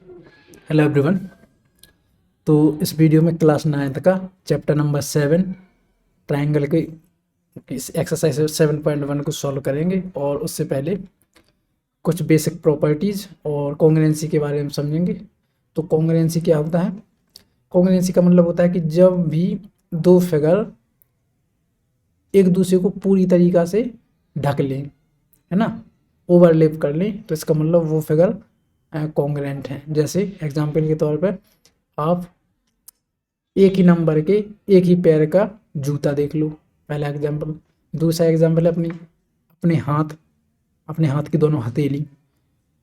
Hello everyone. तो इस video में क्लास 9th का चैप्टर नंबर 7 ट्रायंगल के इस एक्सरसाइज 7.1 को सॉल्व करेंगे और उससे पहले कुछ बेसिक प्रॉपर्टीज़ और कॉन्ग्रुएंसी के बारे में समझेंगे। तो कॉन्ग्रुएंसी क्या होता है? कॉन्ग्रुएंसी का मतलब होता है कि जब भी दो फिगर एक दूसरे को पूरी तरीक़ा से ढक लें, है ना, ओवरलैप कर लें, तो इसका मतलब वो फिगर कॉन्ग्रुएंट है। जैसे एग्जाम्पल के तौर पर आप एक ही नंबर के एक ही पैर का जूता देख लो, पहला एग्जाम्पल। दूसरा एग्जाम्पल है अपने हाथ की दोनों हथेली,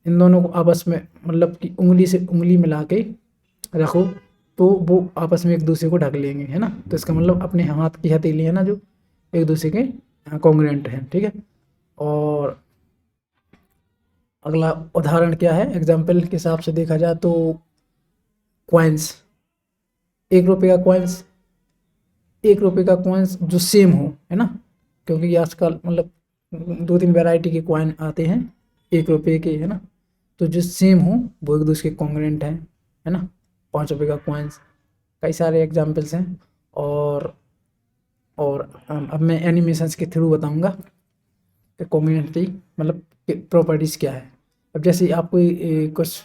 इन दोनों को आपस में मतलब कि उंगली से उंगली मिला के रखो तो वो आपस में एक दूसरे को ढक लेंगे, है ना। तो इसका मतलब अपने हाथ की हथेली है ना, जो एक दूसरे के कॉन्ग्रुएंट हैं, ठीक है। और अगला उदाहरण क्या है, एग्जाम्पल के हिसाब से देखा जाए तो कॉइन्स, 1 रुपये का कॉइन्स जो सेम हो, है ना, क्योंकि आजकल मतलब 2-3 वैरायटी के कॉइन आते हैं 1 रुपये के, है ना। तो जो सेम हो वो एक दूसरे के कॉन्ग्रुएंट हैं, है ना। 5 रुपये का कॉइन्स, कई सारे एग्जाम्पल्स हैं। और अब मैं एनिमेशंस के थ्रू बताऊंगा कि कॉन्ग्रुएंटी मतलब प्रॉपर्टीज़ क्या है। अब जैसे आपको कुछ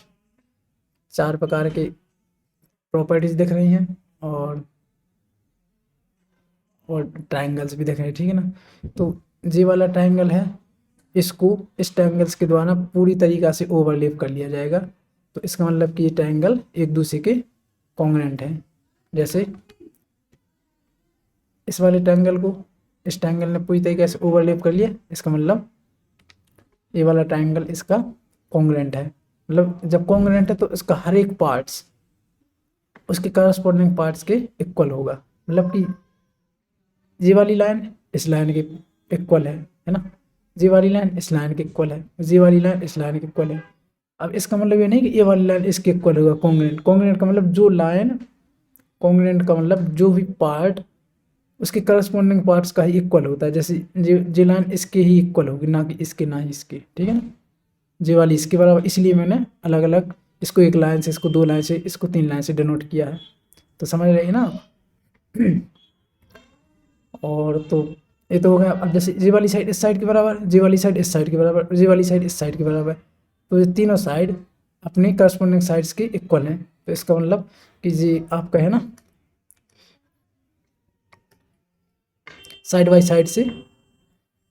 4 प्रकार के प्रॉपर्टीज़ दिख रही हैं और ट्रायंगल्स भी दिख रहे हैं, ठीक है ना। तो ये वाला ट्रायंगल है, इसको इस ट्रायंगल्स के द्वारा पूरी तरीक़ा से ओवरलैप कर लिया जाएगा। तो इसका मतलब कि ये ट्रायंगल एक दूसरे के कॉन्ग्रुएंट हैं। जैसे इस वाले ट्रायंगल को इस ट्रायंगल ने पूरी तरीके से ओवरलैप कर लिया, इसका मतलब ये वाला ट्रायंगल इसका कॉन्ग्रुएंट है। मतलब जब कॉन्ग्रुएंट है तो इसका हर एक पार्ट्स उसके करस्पॉन्डिंग पार्ट्स के इक्वल होगा। मतलब कि ये वाली लाइन इस लाइन के इक्वल है ना, ये वाली लाइन इस लाइन के इक्वल है, ये वाली लाइन इस लाइन के इक्वल है। अब इसका मतलब ये नहीं कि ये वाली लाइन इसके इक्वल होगा कॉन्ग्रुएंट। कॉन्ग्रुएंट का मतलब जो लाइन, कॉन्ग्रुएंट का मतलब जो भी पार्ट उसके करस्पॉन्डिंग पार्ट्स का ही इक्वल होता है। जैसे ये लाइन इसके ही इक्वल होगी, ना कि इसके, ना ही इसके, ठीक है ना। ये वाली इसके बराबर, इसलिए मैंने अलग अलग इसको 1 लाइन से, इसको 2 लाइन से, इसको 3 लाइन से डिनोट किया है। तो समझ रहे ना। और तो ये तो हो गया। अब जैसे ये वाली साइड इस साइड के बराबर, ये वाली साइड इस साइड के बराबर, ये वाली साइड इस साइड के बराबर, तो ये तीनों साइड अपनी करस्पॉन्डिंग साइड्स के इक्वल हैं। तो इसका मतलब कि ये आपका है ना, साइड बाई साइड से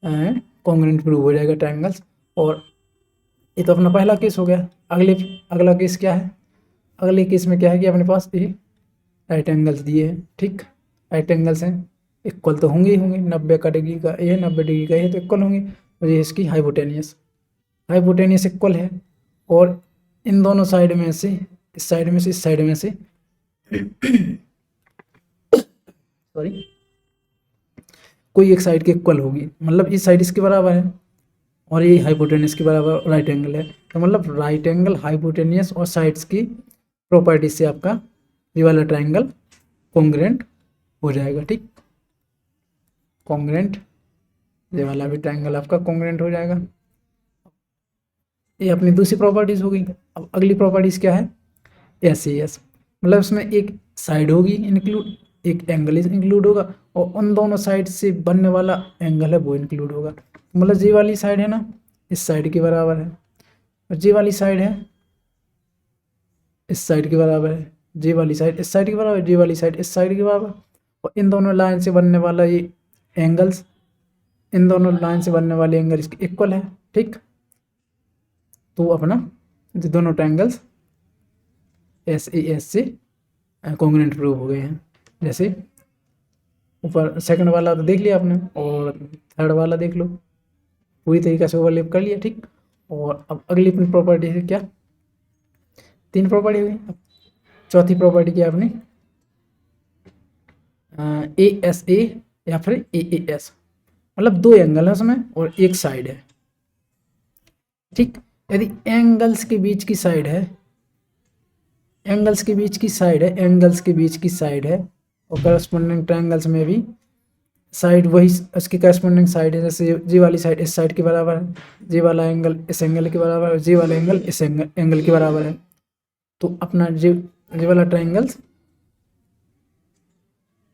कॉन्ग्रुएंट प्रूव हो जाएगा ट्रायंगल्स। और ये तो अपना पहला केस हो गया। अगला केस क्या है? अगले केस में क्या है कि अपने पास ये राइट एंगल्स दिए हैं, ठीक, राइट एंगल्स हैं, इक्वल तो होंगे ही होंगे। 90 का डिग्री का ये, 90 डिग्री का ये, तो इक्वल होंगे। और ये इसकी हाइपोटेनियस इक्वल है। और इन दोनों साइड में से, इस साइड में से, इस साइड में से सॉरी, कोई एक साइड के इक्वल होगी। मतलब इस साइड इसके बराबर है और ये हाइपोटेनियस के बराबर राइट एंगल है। तो मतलब राइट एंगल, हाइपोटेनियस और साइड्स की प्रॉपर्टी से आपका ये वाला ट्रायंगल कॉन्ग्रुएंट हो जाएगा, ठीक, कॉन्ग्रुएंट। ये वाला भी ट्रायंगल आपका कॉन्ग्रुएंट हो जाएगा। ये अपनी दूसरी प्रॉपर्टीज हो गई। अब अगली प्रॉपर्टीज क्या है? एस मतलब इसमें एक साइड होगी इंक्लूड, एक एंगल इंक्लूड होगा, और उन दोनों साइड से बनने वाला एंगल है वो इंक्लूड होगा। मतलब ये वाली साइड है ना, इस साइड के बराबर है, और ये वाली साइड है इस साइड के बराबर है, ये वाली साइड इस साइड के बराबर, ये वाली साइड इस साइड के बराबर। और इन दोनों लाइन से बनने वाला ये एंगल्स, इन दोनों लाइन से बनने वाले एंगल इसके इक्वल है, ठीक। तो अपना जो दोनों ट्रायंगल्स एस से कॉन्ग्रुएंट प्रूव हो गए हैं। जैसे ऊपर सेकंड वाला तो देख लिया आपने, और थर्ड वाला देख लो, पूरी तरीके से ओवरलैप कर लिया, ठीक। और अब अगली अपनी प्रॉपर्टी है क्या? 3 प्रॉपर्टी हुई। अब चौथी प्रॉपर्टी क्या अपनी? ए या फिर एस, मतलब 2 एंगल है उसमें और एक साइड है, ठीक। यदि एंगल्स के बीच की साइड है, एंगल्स के बीच की साइड है, और करस्पॉन्डिंग ट्रायंगल्स में भी साइड वही उसकी करस्पॉन्डिंग साइड है। जैसे जी वाली साइड इस साइड के बराबर है, जी वाला एंगल इस एंगल के बराबर है, जी वाला एंगल इस एंगल के बराबर है। तो अपना ये वाला ट्राइंगल्स,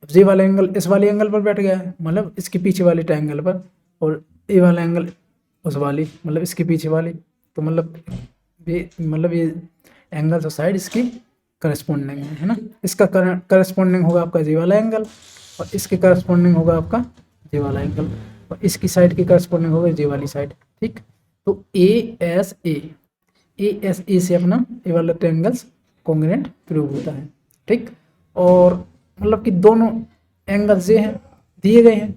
ये वाला एंगल इस वाले एंगल पर बैठ गया है, मतलब इसके पीछे वाले ट्राइंगल पर, और ये वाला एंगल उस वाली, मतलब इसके पीछे वाली। तो मतलब ये एंगल्स और साइड इसकी करस्पॉन्डिंग है ना। इसका करस्पॉन्डिंग होगा आपका ये वाला एंगल, और इसके करस्पॉन्डिंग होगा आपका ये वाला एंगल, और इसकी साइड की करस्पॉन्डिंग होगा ये वाली साइड। ठीक, तो ए एस ए से अपना ये वाला ट्रायंगल्स कॉन्ग्रुएंट प्रूव होता है। ठीक, और मतलब कि दोनों एंगल्स ये हैं दिए गए हैं,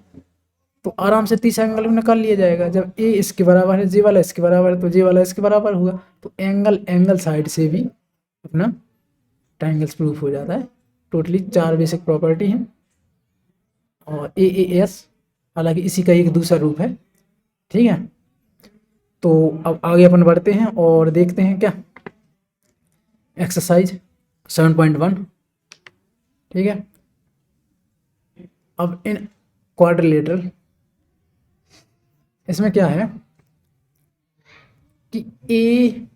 तो आराम से तीसरा एंगल भी निकाल लिया जाएगा। जब ए इसके बराबर है, जी वाला इसके बराबर है, तो जी वाला इसके बराबर हुआ, तो एंगल साइड से भी अपना ट्रायंगल्स प्रूफ हो जाता है। टोटली 4 बेसिक प्रॉपर्टी हैं, और एस हालांकि इसी का एक दूसरा रूप है। ठीक है, तो अब आगे अपन बढ़ते हैं और देखते हैं क्या एक्सरसाइज 7.1। ठीक है, अब इन क्वाड्रिलेटरल, इसमें क्या है कि ए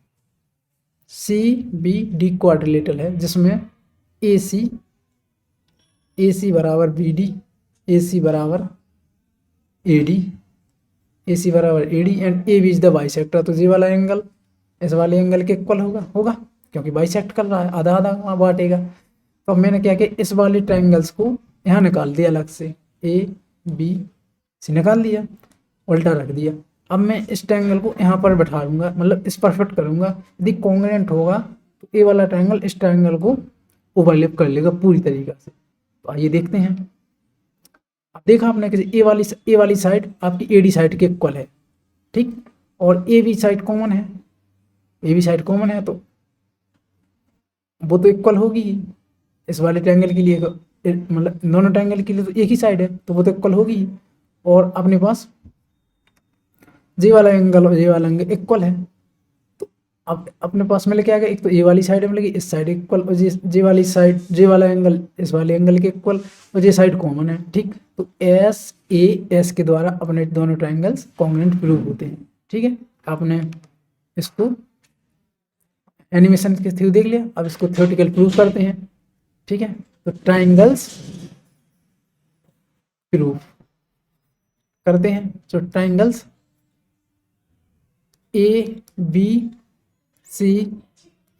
सी बी डी क्वाड्रिलेटरल है, जिसमें ए सी बराबर बी डी, ए सी बराबर ए डी, ए सी बराबर A D and A B is the bisector. तो ये वाला एंगल इस वाले एंगल के इक्वल होगा क्योंकि बाइसेक्ट कर रहा है, आधा आधा बांटेगा। तो अब मैंने क्या किया, इस वाले ट्रायंगल्स को यहाँ निकाल दिया अलग से, ए बी सी निकाल दिया, उल्टा रख दिया। अब मैं इस ट्रायंगल को यहाँ पर बैठा दूंगा, मतलब इस पर फिट करूँगा। यदि कॉन्ग्रुएंट होगा तो ए वाला ट्रायंगल इस ट्रायंगल को ओवरलैप कर लेगा पूरी तरीके से। तो आइए देखते हैं। अब देखा आपने कि ए वाली साइड आपकी ए डी साइड के इक्वल है। ठीक, और ए बी साइड कॉमन है, ए बी साइड कॉमन है, तो वो तो इक्वल होगी ही। इस वाले ट्रायंगल के लिए मतलब दोनों ट्रायंगल के लिए तो एक ही साइड है, तो वो तो इक्वल होगी ही। और अपने पास जे वाला एंगल और जे वाला एंगल इक्वल है, तो अब अपने पास मिल के आ गया, एक तो ए वाली साइड मिलेगी, इस साइड इक्वल, और जे वाली साइड जे वाला एंगल इस वाले एंगल के इक्वल, और जे साइड कॉमन है। ठीक, तो एस के द्वारा अपने दोनों ट्रायंगल्स कॉन्ग्रुएंट प्रूव होते हैं। ठीक है, आपने इसको एनिमेशन के थ्रू देख लिया, अब इसको थ्योरेटिकल प्रूव करते हैं। ठीक है, तो ट्रायंगल्स प्रूव करते हैं। तो triangles A B C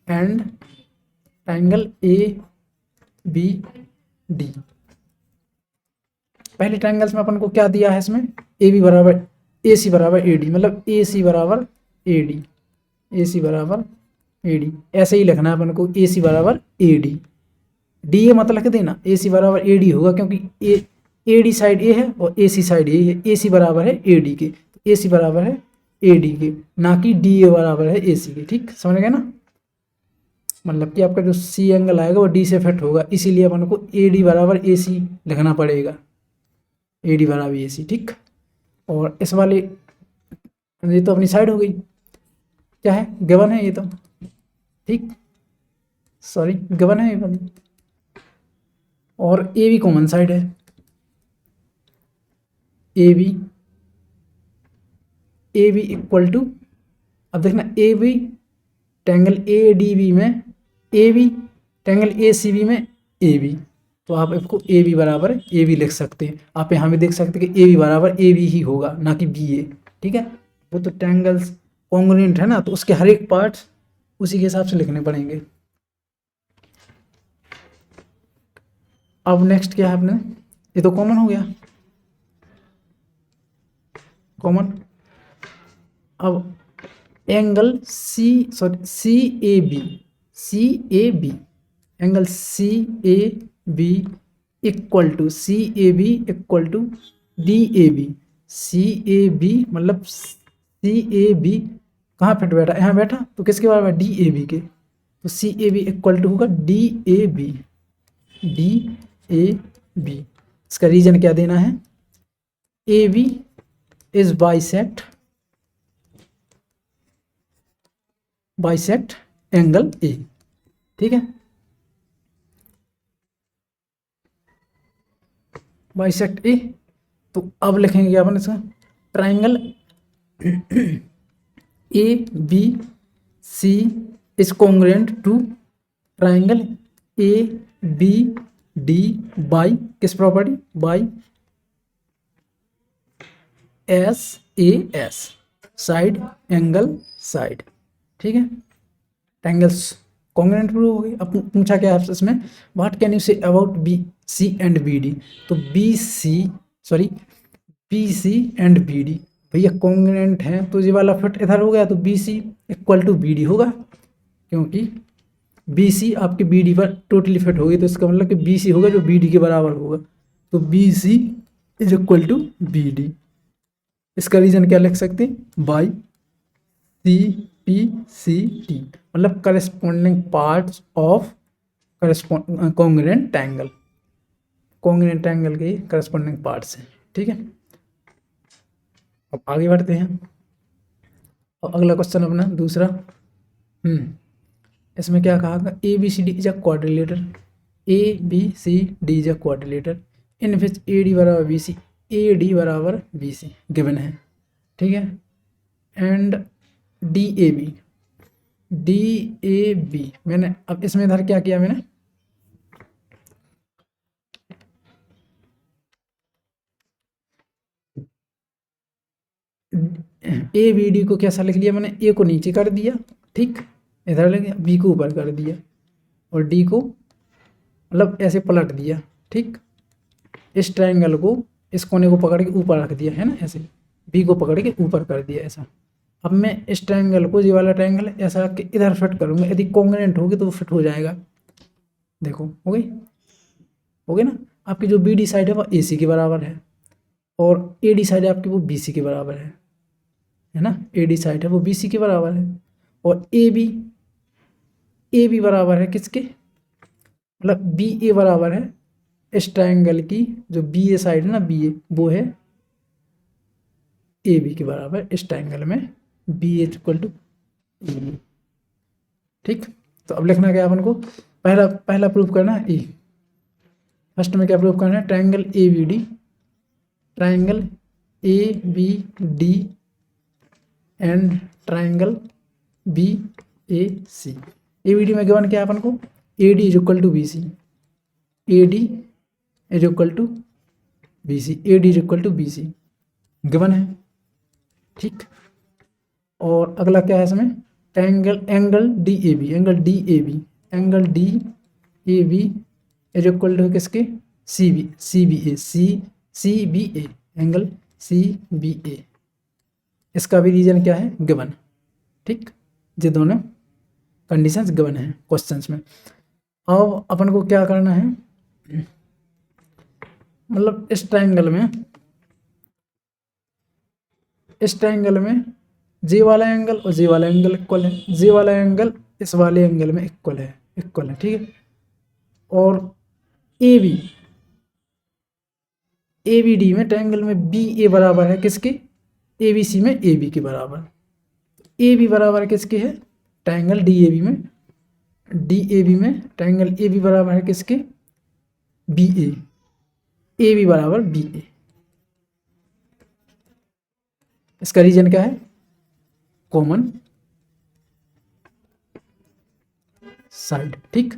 and triangle A B D. पहले ट्रायंगल्स में अपन को क्या दिया है, इसमें ए बी बराबर ए सी बराबर ए डी, मतलब ए सी बराबर ए डी, ए सी बराबर ए डी, ऐसे ही लिखना है अपन को, ए सी बराबर ए डी, डी ए मतलब लिख देना, ए सी बराबर ए डी होगा क्योंकि ए डी साइड ए है और ए सी साइड ए है, ए सी बराबर है ए डी के, तो ए सी बराबर है ए डी के, ना कि डी ए बराबर है ए सी के। ठीक, समझ गए ना, मतलब कि आपका जो सी एंगल आएगा वो डी से फिट होगा, इसीलिए अपन को ए डी बराबर ए सी लिखना पड़ेगा, ए डी बराबर ए सी। ठीक, और इस वाले ये तो अपनी साइड हो गई, क्या है गिवन है ये तो, ठीक सॉरी गिवन है ये वाली, और ए बी कॉमन साइड है, ए बी इक्वल टू, अब देखना A B triangle A D B में A B, triangle A C B में ए बी, तो आप इसको ए बी बराबर ए बी लिख सकते हैं। आप यहाँ भी देख सकते हैं कि ए बी बराबर ए बी ही होगा, ना कि बी ए। ठीक है, वो तो ट्रायंगल्स कॉन्ग्रुएंट है ना, तो उसके हर एक पार्ट्स उसी के हिसाब से लिखने पड़ेंगे। अब नेक्स्ट क्या है अपने, ये तो कॉमन हो गया, कॉमन। अब angle C A B, angle C A B equal to D A B, C A B मतलब सी ए बी कहाँ फिट बैठा, यहाँ बैठा, तो किसके बराबर डी ए बी के, तो C A B equal to होगा डी ए बी, इसका रीजन क्या देना है, A B is bisect angle A. ठीक है, बाइसेक्ट ए, तो अब लिखेंगे क्या अपन इसका, triangle A B C is congruent to triangle A B D by किस property, by S A S, side angle side, ठीक है। ट्राइंगल्स कॉन्ग्रुएंट प्रूव हो गई। अब पूछा क्या है इसमें, what can you say about B C and B D, तो B C and B D भैया कॉन्ग्रुएंट है, तो ये वाला फिट इधर हो गया, तो B C equal to B D होगा, क्योंकि बी सी आपके बी डी पर टोटली फिट होगी, तो इसका मतलब कि बी सी होगा जो बी डी के बराबर होगा, तो B C is equal to B D. इसका रीजन क्या लिख सकते हैं, by C P C T, मतलब corresponding parts of congruent triangle, congruent triangle के करस्पॉन्डिंग पार्ट्स हैं, ठीक है। अब आगे बढ़ते हैं और अगला क्वेश्चन अपना दूसरा, इसमें क्या कहा, A B C D is a quadrilateral, A B C D is a quadrilateral in which A D बराबर बी सी, ए डी बराबर बी सी गिवन है, ठीक है। एंड डी ए बी मैंने अब इसमें इधर क्या किया मैंने, ए बी डी को कैसा लिख लिया मैंने, ए को नीचे कर दिया, ठीक, इधर लिख दिया, बी को ऊपर कर दिया और डी को मतलब ऐसे पलट दिया, ठीक। इस ट्रायंगल को इस कोने को पकड़ के ऊपर रख दिया है ना, ऐसे बी को पकड़ के ऊपर कर दिया ऐसा। अब मैं इस ट्रायंगल को, ये वाला ट्रायंगल ऐसा रख के इधर फिट करूँगा, यदि कॉन्ग्रुएंट होगी तो वो फिट हो जाएगा, देखो हो गई ना। आपकी जो बी डी साइड है वो ए सी के बराबर है और ए डी साइड है आपकी वो बी सी के बराबर है ना, ए डी साइड है वो बी सी के बराबर है और ए बी बराबर है किसके, मतलब बी ए बराबर है इस ट्रायंगल की जो बी ए साइड है ना, बी ए वो है ए बी के बराबर, इस ट्रायंगल में B A equal to A B, ठीक। तो अब लिखना क्या अपन को, पहला प्रूफ करना है, फर्स्ट में क्या प्रूफ करना है, triangle A B D and triangle B A C. A B D में गिवन क्या है अपन को, A D is equal to B C, A D is equal to B C, A D is equal to B C given है, ठीक। और अगला क्या है इसमें, angle D A B is equal to किसके, C B A angle C B A, इसका भी रीजन क्या है गिवन, ठीक। ये दोनों कंडीशंस गिवन है क्वेश्चंस में। अब अपन को क्या करना है, मतलब इस ट्रायंगल में जे वाला एंगल और जे वाला एंगल इक्वल है, जे वाला एंगल इस वाले एंगल में इक्वल है, ठीक है। और ए बी डी में ट्रायंगल में बी ए बराबर है किसके, ए बी सी में ए बी के बराबर, ए बी बराबर किसके है, ट्रायंगल डी ए बी में ट्रायंगल ए बी बराबर है किसके, बी ए बी बराबर बी ए। इसका रीजन क्या है, कॉमन साइड, ठीक।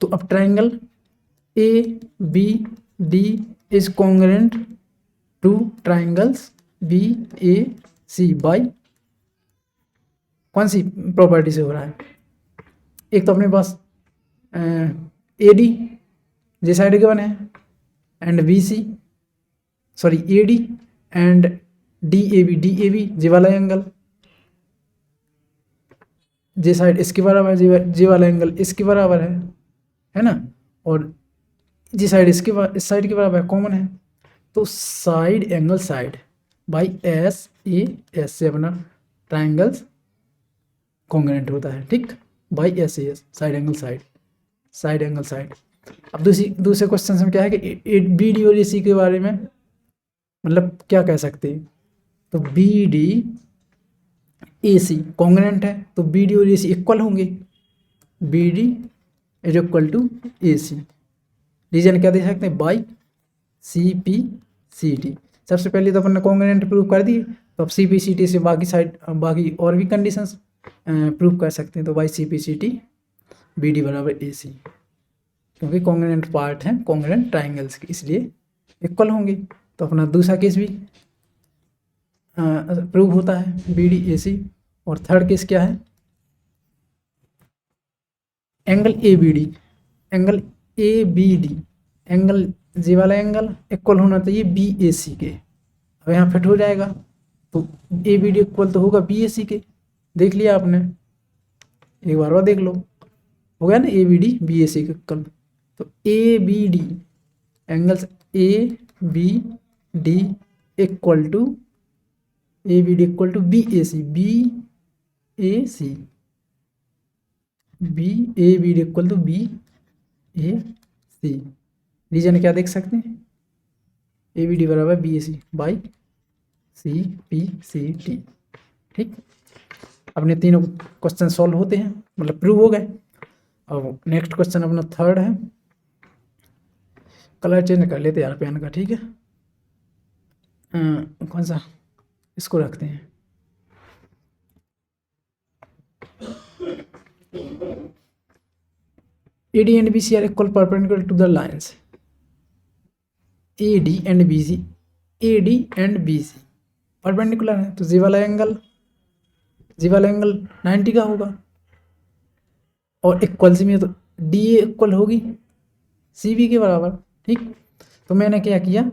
तो अब triangle A B D is congruent to triangles B A C by कौन सी प्रॉपर्टी से हो रहा है, एक तो अपने पास ए डी जे साइड गिवन है and B C A D and D A B जे वाला एंगल, जे साइड इसके बराबर, जे वाला एंगल इसके बराबर है ना, और जी साइड इस साइड के बराबर कॉमन है, तो side angle side by S A S से अपना ट्रायंगल्स कॉन्ग्रुएंट होता है, ठीक, by S A S, side angle side. अब दूसरे क्वेश्चन में क्या है कि बी डी और ए सी के बारे में मतलब क्या कह सकते हैं, तो B D A C congruent है तो बी डी और ए सी इक्वल होंगे, B D is equal to A C. Reason क्या दे सकते हैं, by C P C T. सबसे पहले तो अपन ने कॉन्ग्रुएंट प्रूव कर दिए, तो अब सी पी सी टी से बाकी और भी कंडीशंस प्रूव कर सकते हैं। तो by C P C T B D बराबर ए सी, क्योंकि कॉन्ग्रुएंट पार्ट हैं कॉन्ग्रुएंट ट्राइंगल्स के, इसलिए इक्वल होंगे। तो अपना दूसरा केस भी प्रूव होता है बी डी ए सी। और थर्ड केस क्या है, angle A B D, angle A B D, angle G वाला एंगल इक्वल होना चाहिए बी ए सी के। अब यहाँ फिट हो जाएगा, तो ए बी डी इक्वल तो होगा बी ए सी के। देख लिया आपने, एक बार और देख लो, हो गया ना A B D B A C के इक्वल। तो A B D, angles A B D equal to A B D equal to B A C, B A C, B A B D equal to B A C. Reason क्या देख सकते हैं, A B D बराबर B A C by C P C T. ठीक, अपने तीनों question solve होते हैं, मतलब प्रूव हो गए। अब नेक्स्ट क्वेश्चन अपना थर्ड है, कलर चेंज कर लेते यार पेन का, ठीक है। कौन सा, इसको रखते हैं। AD and BC are equal perpendicular to the lines. AD and BC, AD and BC perpendicular है, तो जी वाला एंगल 90 का होगा। और इक्वल सी में तो DA इक्वल होगी CB के बराबर। ठीक, तो मैंने क्या किया,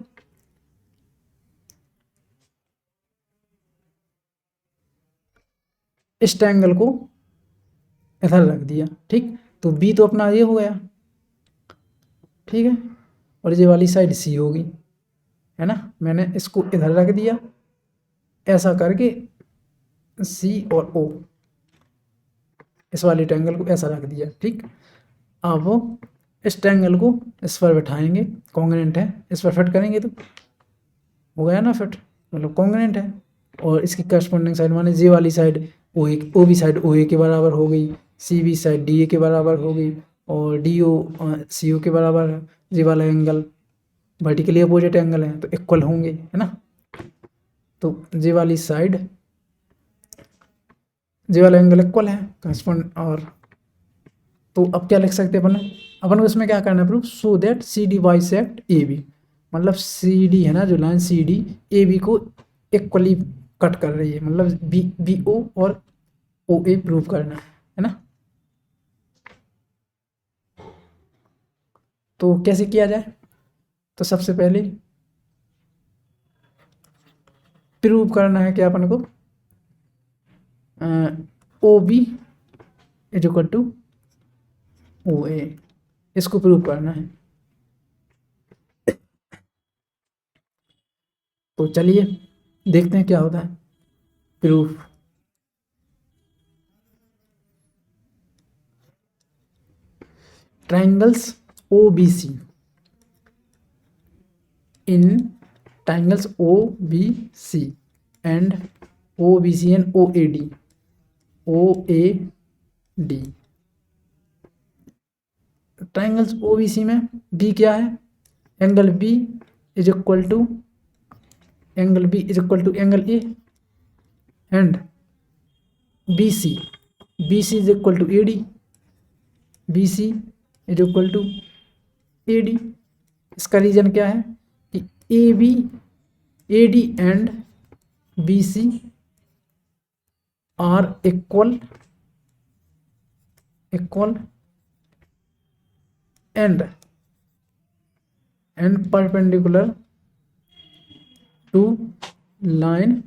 इस ट्रायंगल को इधर रख दिया। ठीक, तो B तो अपना ये हो गया, ठीक है, और ये वाली साइड C होगी, है ना। मैंने इसको इधर रख दिया ऐसा करके, C और O, इस वाले ट्रायंगल को ऐसा रख दिया। ठीक, अब वो इस ट्रायंगल को इस पर बैठाएंगे, कॉन्ग्रुएंट है, इस पर फिट करेंगे तो हो गया ना फिट, मतलब कॉन्ग्रुएंट है। और इसकी करस्पॉन्डिंग साइड माने जे वाली side O B side O A के बराबर हो गई, C B side D A के बराबर हो गई, और डी ओ सी ओ के बराबर है। जे वाला एंगल वर्टिकली अपोजिट एंगल है, तो इक्वल होंगे, है ना। तो जे वाली साइड, जे वाला एंगल इक्वल है करस्पॉन्ड। और तो अब क्या लिख सकते हैं अपन को इसमें क्या करना है proof, so that C D bisect A B, मतलब सी डी है ना, जो line C D A B को इक्वली कट कर रही है, मतलब बी ओ और ओ ए प्रूव करना है ना। तो कैसे किया जाए, तो सबसे पहले प्रूव करना है क्या अपन को, O B is equal to O A, इसको प्रूव करना है। तो चलिए देखते हैं क्या होता है proof. Triangles O B C, in triangles O B C and O B C and O A D, triangles O B C में बी क्या है, angle B is equal to angle A, and B C is equal to A D, B C is equal to A D. इसका reason क्या है कि A D and B C are equal and perpendicular to line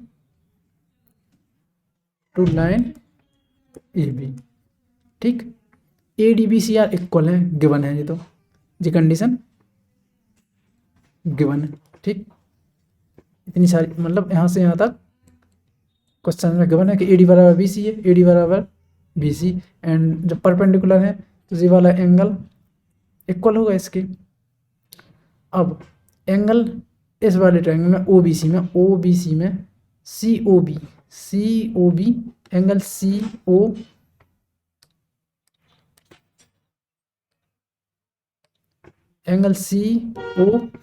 A B. ठीक, A D B C are equal है, given है, ये तो जी condition given है। ठीक, इतनी सारी, मतलब यहाँ से यहाँ तक क्वेश्चन में गिवन है कि ए डी बराबर बी सी है, ए डी बराबर बी सी, एंड जब परपेंडिकुलर है तो ये वाला एंगल इक्वल होगा इसके। अब एंगल इस वाले ट्रायंगल में ओ बी सी में C O B angle C O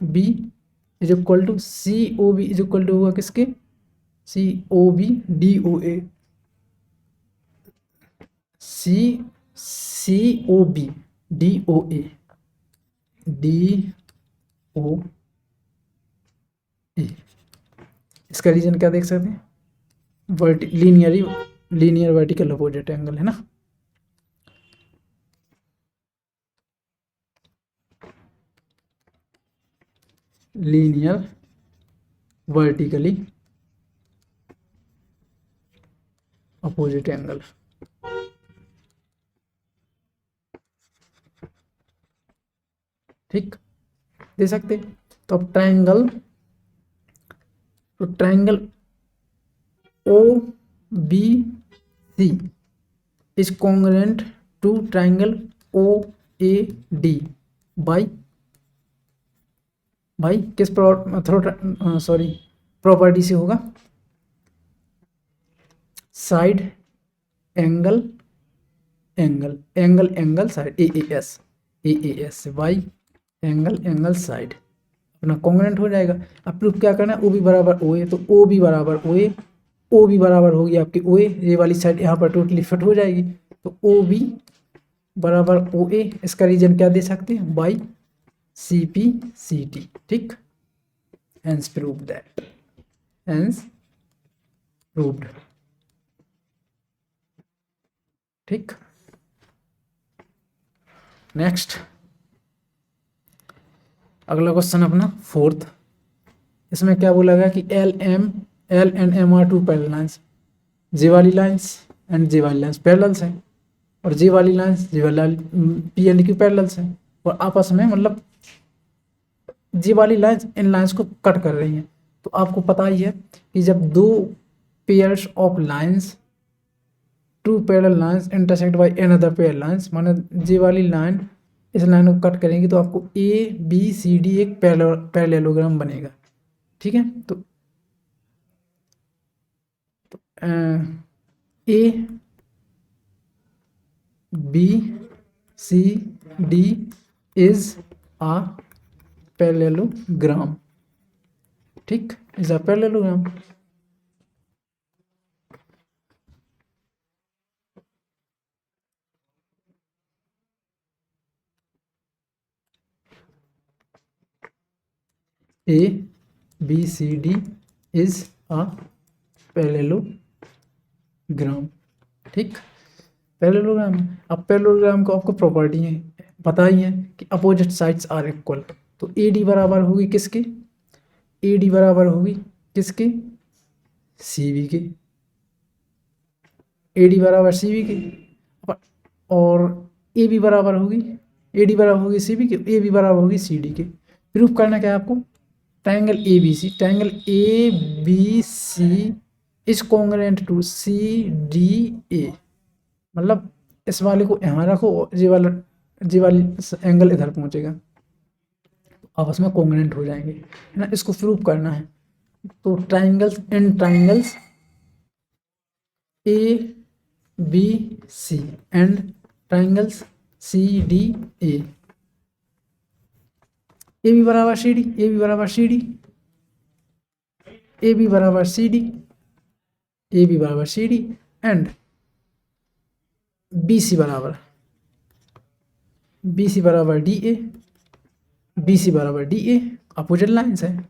B is equal to होगा किसके, C O B D O A. COB DOA इसका रीजन क्या देख सकते हैं, लीनियर वर्टिकल अपोजिट एंगल है ना। लीनियर वर्टिकली अपोजिट एंगल, ठीक दे सकते। तो अब triangle OBC is congruent to triangle OAD by किस प्रॉपर्टी से होगा, side angle side AAS by angle side, अपना कॉन्ग्रुएंट हो जाएगा। अब प्रूफ क्या करना है, OB बराबर OA, तो OB बराबर OB बराबर होगी आपकी OA, ये वाली साइड यहाँ पर टोटली फिट हो जाएगी। तो OB बराबर OA, इसका रीजन क्या दे सकते हैं, बाई CPCT, ठीक। हेंस प्रूव्ड, ठीक। नेक्स्ट अगला क्वेश्चन अपना फोर्थ, इसमें क्या बोला गया कि L and M are two parallel lines, J वाली लाइंस एंड J वाली लाइंस पैरेलल्स हैं, और J वाली lines P and Q parallels हैं, और आपस में मतलब J वाली लाइंस इन लाइंस को कट कर रही हैं। तो आपको पता ही है कि जब दो pairs of lines, two parallel lines intersect by another parallel lines, माने J वाली लाइन इस लाइन को कट करेंगी तो आपको ABCD एक पैरेललोग्राम बनेगा, ठीक है। तो ABCD इज अ पैरेललोग्राम, ठीक, is a parallelogram. ABCD is a parallelogram, ठीक, पैरेललोग्राम। अब पैरेललोग्राम को आपको प्रॉपर्टी है पता ही है कि अपोजिट साइड्स आर इक्वल, तो AD बराबर होगी किसके, AD बराबर होगी किसके, CV के, AD बराबर CV के, और AB बराबर होगी, AD बराबर होगी CV के, AB बराबर होगी CD के। प्रूफ करना क्या है आपको, triangle ABC is congruent to CDA, मतलब इस वाले को यहाँ रखो, जी वाला एंगल इधर पहुंचेगा, आपस में कॉन्ग्रुएंट हो जाएंगे, है ना। इसको प्रूव करना है। तो triangles ABC and triangles CDA, AB बराबर CD, AB बराबर CD, AB बराबर CD, AB बराबर CD एंड BC बराबर DA, BC बराबर DA, अपोजिट लाइन्स है,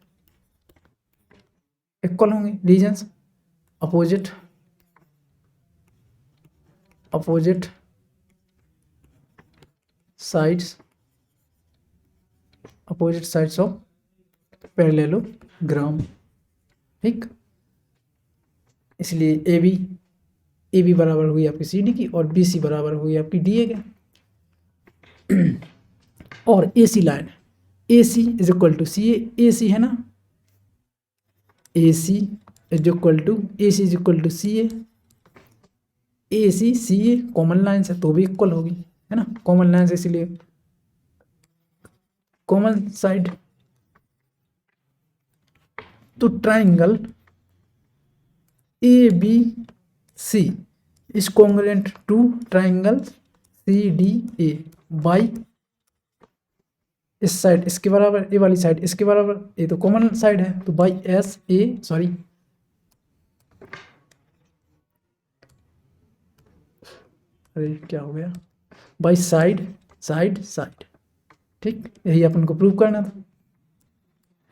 इक्वल होंगे reasons, opposite sides of parallelogram, ठीक। इसलिए AB बराबर हुई आपकी CD की, और BC बराबर हुई आपकी DA के। और AC line AC is equal to CA, AC है ना, AC is equal to CA, AC CA common lines है तो भी इक्वल होगी, है ना, कॉमन लाइन्स, इसलिए कॉमन साइड। तो triangle ABC is congruent to triangle CDA by इस साइड इसके बराबर, ये वाली साइड इसके बराबर, ये तो कॉमन साइड है, तो बाई अरे क्या हो गया, बाई साइड साइड साइड, ठीक, यही अपन को प्रूव करना था,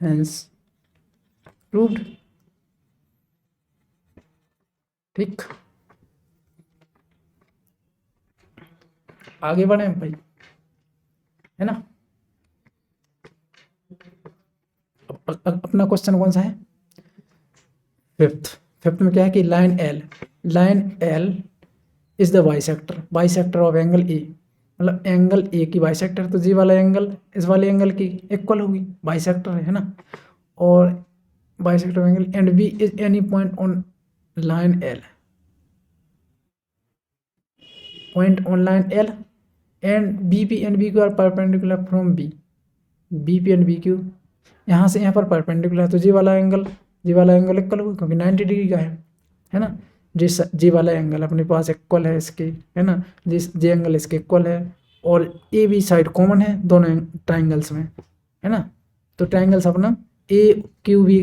हेंस प्रूव्ड। ठीक, आगे बढ़े भाई, है ना। अपना क्वेश्चन कौन सा है, फिफ्थ। फिफ्थ में क्या है कि line L is the bisector of angle ए, मतलब एंगल ए की बाइसेक्टर, तो जी वाला एंगल इस वाले एंगल की इक्वल होगी, बाइसेक्टर है ना। और bisector of angle and B is any point on line L, point on line L and B P and B Q are perpendicular from B, B P and B Q यहाँ से यहाँ पर perpendicular है, तो जी वाला angle equal होगा क्योंकि 90 degree का है ना। जिस जी वाला एंगल अपने पास इक्वल है इसके, है ना, जिस जी एंगल इसके इक्वल है, और ए बी साइड कॉमन है दोनों ट्राइंगल्स में, है ना। तो ट्राइंगल्स अपना ए क्यू बी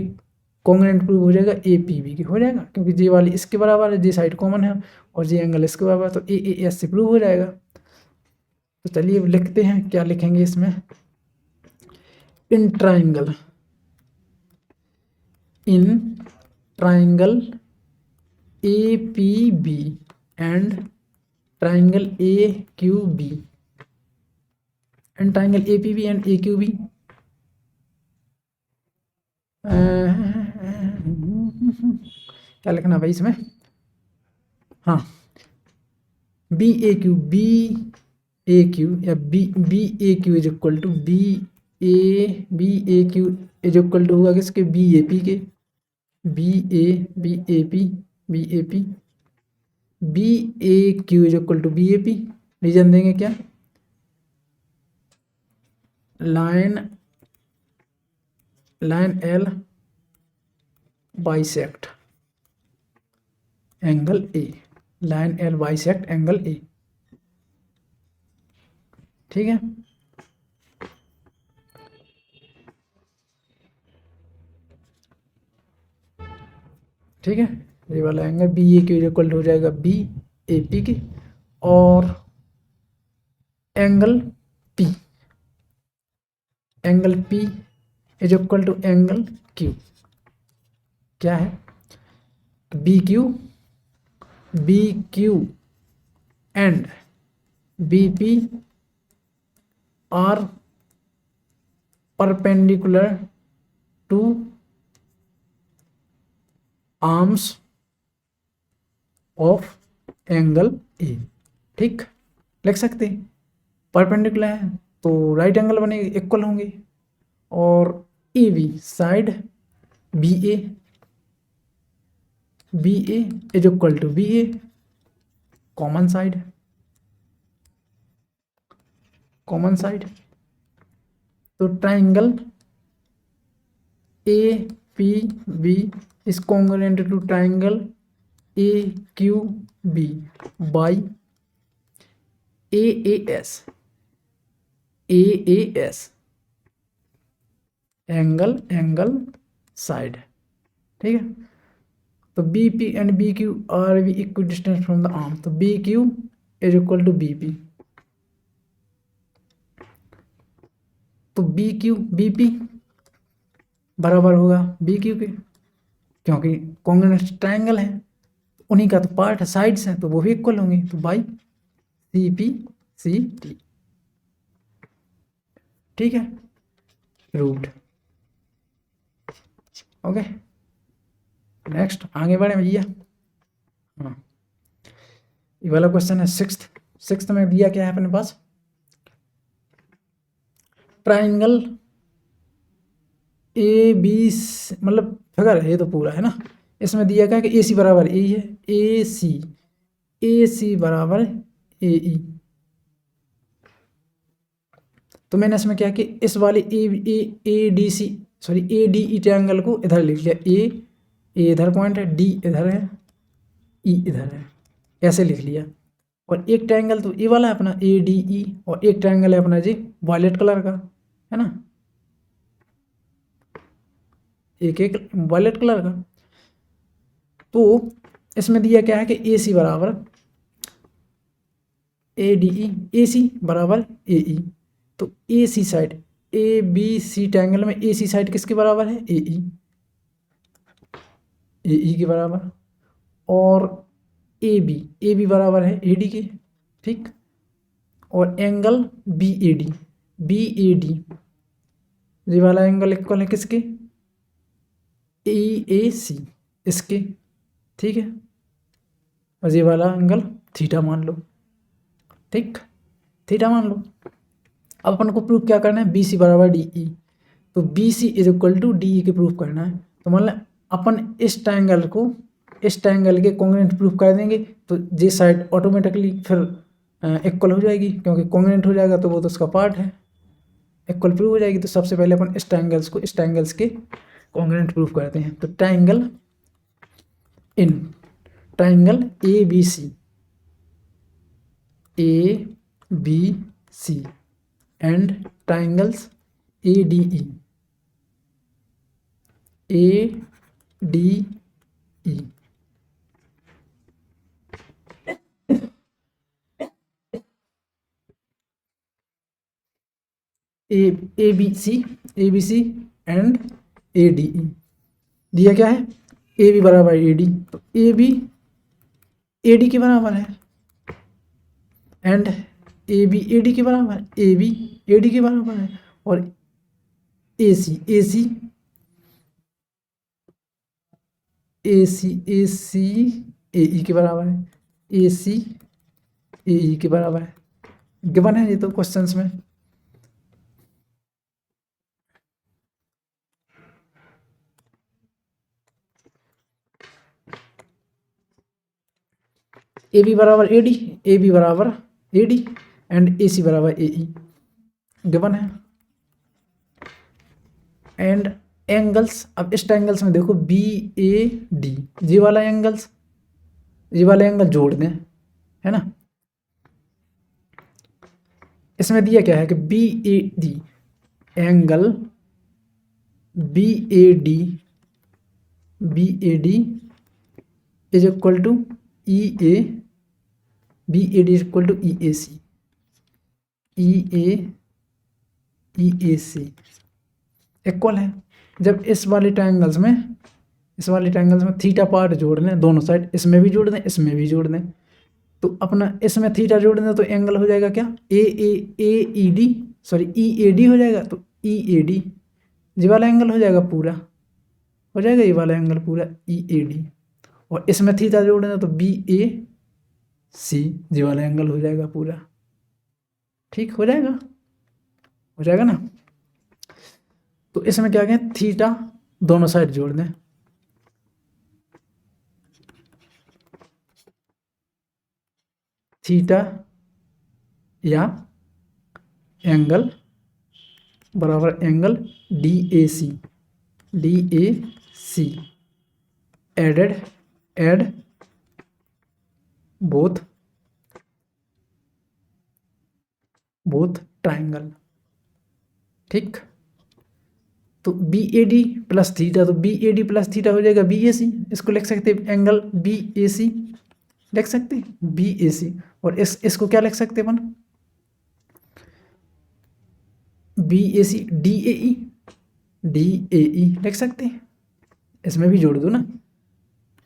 कॉन्ग्रुएंट प्रूव हो जाएगा, ए पी बी की हो जाएगा, क्योंकि जी वाली इसके बराबर है, जी साइड कॉमन है और जी एंगल इसके बराबर है, तो ए ए एस से प्रूव हो जाएगा। तो चलिए लिखते हैं, क्या लिखेंगे इसमें, in triangle A P B and triangle A Q B, and triangle A P B and A Q B, क्या लिखना भाई इसमें, हाँ, बी ए क्यू या B A Q is equal to B A Q is equal to होगा किसके, B A P के, B A Q is equal to B A P. Reason देंगे क्या, line L bisect angle A, line L bisect angle A, ठीक है। ठीक है, ये वाला angle B A Q equal हो जाएगा बी ए पी की, और angle P is equal to angle Q, क्या है, B Q and B P are perpendicular to arms of angle A, ठीक, लिख सकते हैं। परपेंडिकुलर है तो राइट एंगल बनेंगे, इक्वल होंगे, और A B side B A is equal to B A common side, तो triangle A P B is congruent to triangle AQB by AAS angle side, ठीक है। तो BP and BQ are be equal distance from the arm, तो BQ is equal to BP, तो BP बराबर होगा BQ के, क्योंकि कॉन्ग्रुएंट ट्रायंगल है, उन्हीं का तो पार्ट है, साइड्स हैं, तो वो भी इक्वल होंगे, तो बाई CPCT, ठीक है, प्रूव्ड। ओके, नेक्स्ट आगे बढ़े भैया। हाँ, ये वाला क्वेश्चन है सिक्स्थ में दिया क्या है अपने पास, ट्राइंगल ए बी, मतलब फिगर है ये तो पूरा है ना, इसमें दिया क्या है कि AC बराबर ए है, AC बराबर AE, तो मैंने इसमें क्या कि इस वाले ADE ट्रायंगल को इधर लिख लिया, ए इधर पॉइंट है, D इधर है, E इधर है, ऐसे लिख लिया। और एक ट्रायंगल तो ये वाला है अपना ADE, और एक ट्रायंगल है अपना जी वायलेट कलर का, है ना, एक वायलेट कलर का। तो इसमें दिया क्या है कि AC बराबर A D E, A C बराबर ए ई, तो A C side, A B C triangle में ए सी साइड किसके बराबर है, ए ई के बराबर, और ए बी बराबर है ए डी के, ठीक। और एंगल बी ए डी ये वाला एंगल इक्वल है किसके, ए सी इसके, ठीक है। और ये वाला एंगल थीटा मान लो, ठीक, थीटा मान लो। अब अपन को प्रूफ क्या करना है, बी सी बराबर डी ई, तो B C is equal to D E के प्रूफ करना है। तो मान लें अपन इस ट्रायंगल को इस ट्रायंगल के कॉन्ग्रुएंट प्रूफ कर देंगे, तो ये साइड ऑटोमेटिकली फिर इक्वल हो जाएगी, क्योंकि कॉन्ग्रुएंट हो जाएगा तो वो तो उसका पार्ट है, इक्वल प्रूफ हो जाएगी। तो सबसे पहले अपन इस ट्रायंगल्स के कॉन्ग्रुएंट प्रूफ करते हैं। तो triangle A B C and triangles A D E A B C and A D E दिया क्या है, ए बी बराबर ए डी, तो ए बी ए डी के बराबर है, and A B A D के बराबर है, ए बी ए डी के बराबर है, और ए सी ए ई के बराबर है, ए सी ए ई के बराबर है। गिवन है ये तो क्वेश्चंस में। ए बी बराबर ए बी बराबर A D and A C बराबर ए ई गिवन है। एंड एंगल्स, अब इस ट्रायंगल्स में देखो बी ए डी, ये वाला एंगल जोड़ दें, है ना। इसमें दिया क्या है कि B A D angle B A D is equal to E A, B A D is equal to E A C equal है। जब इस वाले ट्रायंगल्स में थीटा पार्ट जोड़ दें दोनों साइड, इसमें भी जोड़ दें इसमें भी जोड़ दें, तो अपना इसमें थीटा जोड़ दें तो एंगल हो जाएगा क्या, ई ए डी हो जाएगा। तो ई ए डी ये वाला एंगल हो जाएगा पूरा, हो जाएगा ये वाला एंगल पूरा ई ए डी, और इसमें थीटा जोड़ दें तो बी ए सी ये वाला एंगल हो जाएगा पूरा, ठीक हो जाएगा ना। तो इसमें क्या कहें, थीटा दोनों साइड जोड़ दें, थीटा या एंगल बराबर angle D A C add both triangle, ठीक। तो B A D plus theta, तो B A D plus theta हो जाएगा बी ए सी, इसको लिख सकते हैं एंगल बी ए सी लिख सकते हैं बी ए सी, और इसको क्या लिख सकते हैं अपन, बी ए सी डी ए ई लिख सकते हैं, इसमें भी जोड़ दो ना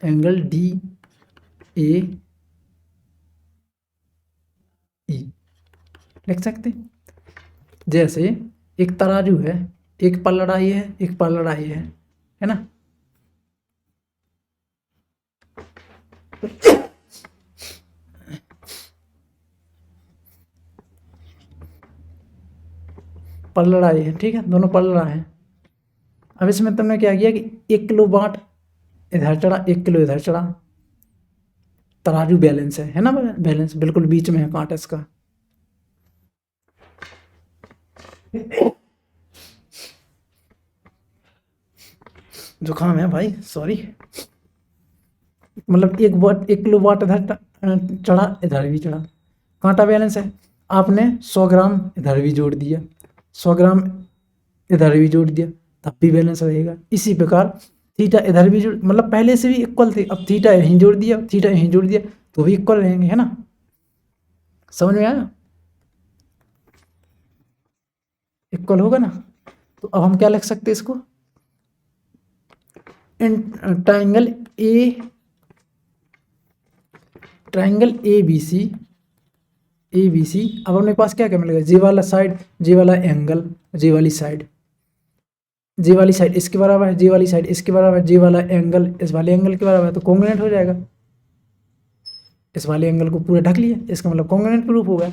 एंगल डी ए ई लिख सकते हैं। जैसे एक तराजू है, एक पलड़ाई है, एक पलड़ाई है ना। पलड़ाई है, ठीक है, दोनों पलड़ा है। अब इसमें तुमने क्या किया कि 1 किलो बाट इधर चढ़ा 1 किलो इधर चढ़ा, तराजू बैलेंस है ना, बैलेंस बिल्कुल बीच में है कांटा इसका। जुकाम है भाई, सॉरी। मतलब 1 किलो वाट इधर चढ़ा इधर भी चढ़ा, कांटा बैलेंस है। आपने 100 ग्राम इधर भी जोड़ दिया, 100 ग्राम इधर भी जोड़ दिया, तब भी बैलेंस रहेगा। इसी प्रकार थीटा इधर भी जोड़, मतलब पहले से भी इक्वल थे, अब थीटा यहीं जोड़ दिया, थीटा यहीं जोड़ दिया तो भी इक्वल रहेंगे, है ना। समझ में आया? इक्वल होगा ना। तो अब हम क्या लिख सकते हैं इसको, इन ट्राइंगल ए बी सी। अब अपने पास क्या क्या मिलेगा, जे वाला साइड, जे वाला एंगल, जे वाली साइड, जे वाली साइड इसके बराबर है, जे वाली साइड इसके बराबर है, जे वाला एंगल इस वाले एंगल के बराबर है, तो कॉन्ग्रुएंट हो जाएगा। इस वाले एंगल को पूरा ढक लिया, इसका मतलब कॉन्ग्रुएंट प्रूफ हो गया।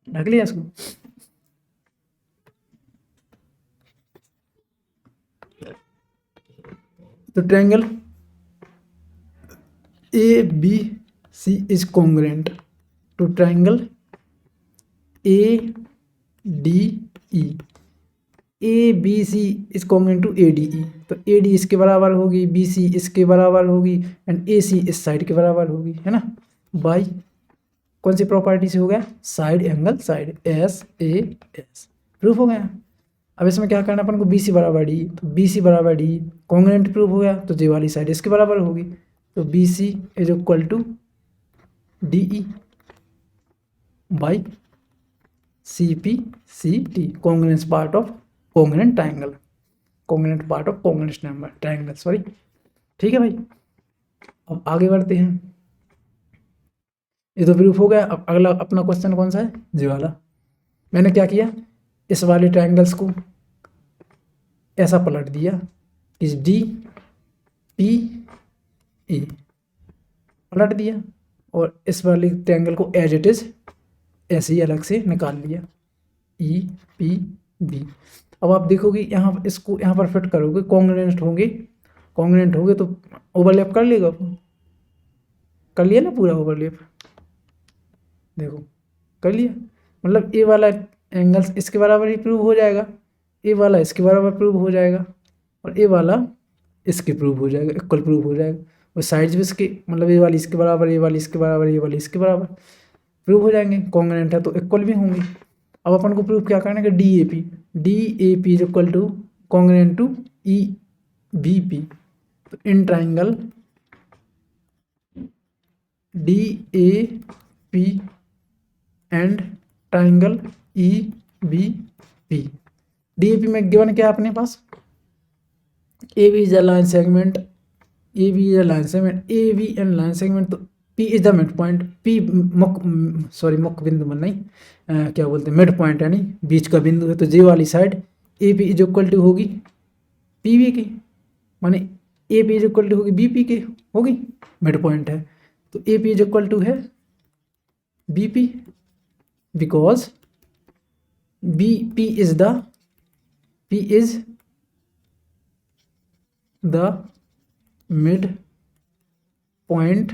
ढक लिया इसको। तो triangle A B C is congruent to triangle A D E. A B C is congruent to A D E. तो ए डी इसके बराबर होगी, बी सी इसके बराबर होगी, एंड ए सी इस साइड के बराबर होगी, है ना। बाई कौन सी प्रॉपर्टी से हो गया, side angle side, S A S, proof हो गया। अब इसमें क्या करना अपन को, बी सी बराबर डी, तो बी सी बराबर डी कॉन्ग्रुएंट प्रूफ हो गया, तो जे वाली साइड इसके बराबर होगी, तो B C is equal to D E by C P C T, congruence part of congruent triangle, congruent part of congruent number triangle, sorry. ठीक है भाई, अब आगे बढ़ते हैं। ये तो प्रूफ हो गया। अब अगला अपना क्वेश्चन कौन सा है, जी वाला। मैंने क्या किया, इस वाले ट्रायंगल्स को ऐसा पलट दिया, इस डी पी ए पलट दिया, और इस वाले ट्रायंगल को एज इट इज ऐसे ही अलग से निकाल लिया, ई पी बी। अब आप देखोगे यहाँ, इसको यहाँ पर फिट करोगे, कॉन्ग्रुएंट होंगे तो ओवरलैप कर लेगा, कर लिया ना पूरा ओवरलैप, देखो कर लिया। मतलब ए वाला एंगल्स इसके बराबर ही प्रूव हो जाएगा, ए वाला इसके बराबर प्रूव हो जाएगा, और ए वाला इसके प्रूव हो जाएगा, इक्वल प्रूव हो जाएगा। और साइड्स भी इसके, मतलब ए वाली इसके बराबर, ए वाली इसके बराबर, ए वाली इसके बराबर प्रूव हो जाएंगे, कॉन्ग्रुएंट है तो इक्वल भी होंगे। अब अपन को प्रूव क्या करना है, D A P is equal to congruent to E B P. तो in triangle D A P and triangle E B P, D A P में गिवन क्या है अपने पास, A B is a line segment, A B is a line segment, A B and line segment, तो P is the mid point, P मुख्य बिंदु में नहीं, क्या बोलते हैं, मिड पॉइंट यानी बीच का बिंदु है। तो जे वाली side A P is equal to होगी पी बी की, माने A P is equal to होगी बी पी की, होगी मिड पॉइंट है, तो A P is equal to है B P, because B P is the mid point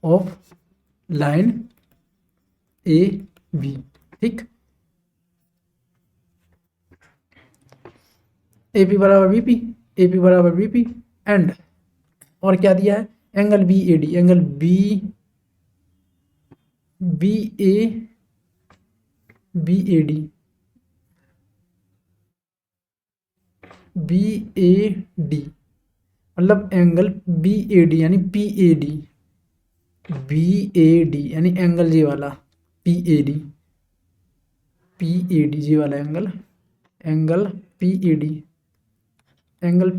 of line A B. ठीक, ए पी बराबर बी पी, ए पी बराबर B P, and और क्या दिया है, angle B A D, angle B A D मतलब angle B A D यानी P A D यानी एंगल जी वाला पी ए डी जी वाला angle